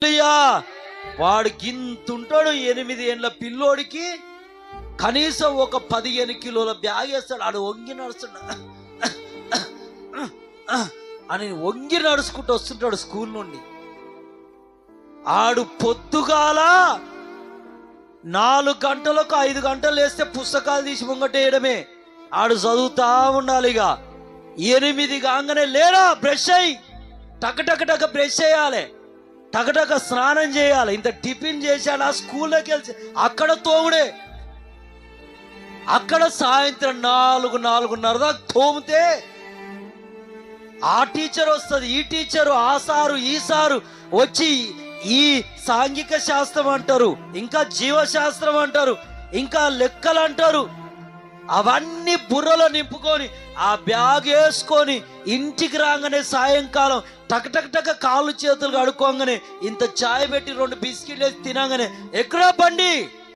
హల్లెలూయా. వాడు గింతుంటాడు, 8 ఏళ్ళ పిల్లోడికి కనీసం ఒక 15 కిలోల బ్యాగ్ వేస్తాడు. ఆడు వంగి నడుస్తున్నాడు అని వంగి నడుచుకుంటూ వస్తుంటాడు స్కూల్ నుండి. ఆడు పొద్దుగాల 4 గంటలకు 5 గంటలు వేస్తే పుస్తకాలు తీసి ముంగటేయడమే. ఆడు చదువుతా ఉండాలి. ఇక 8 కాగానే లేరా బ్రష్ అయ్యి టక బ్రష్ చేయాలి, టక స్నానం చేయాలి. ఇంత టిఫిన్ చేశాడు, ఆ స్కూల్లోకి వెళ్ళి అక్కడ తోముడే. అక్కడ సాయంత్రం 4-4:30 దాకా తోమితే ఆ టీచర్ వస్తుంది, ఈ టీచరు, ఆ సారు, ఈ సారు వచ్చి ఈ సాంఘిక శాస్త్రం అంటారు, ఇంకా జీవశాస్త్రం అంటారు, ఇంకా లెక్కలు అంటారు. అవన్నీ బుర్రలో నింపుకొని ఆ బ్యాగ్ వేసుకొని ఇంటికి రాగానే సాయంకాలం టక కాళ్ళు చేతులు కడుక్కోగానే ఇంత చాయ్ పెట్టి 2 బిస్కెట్లు వేసి తినగానే ఎక్కడా బండి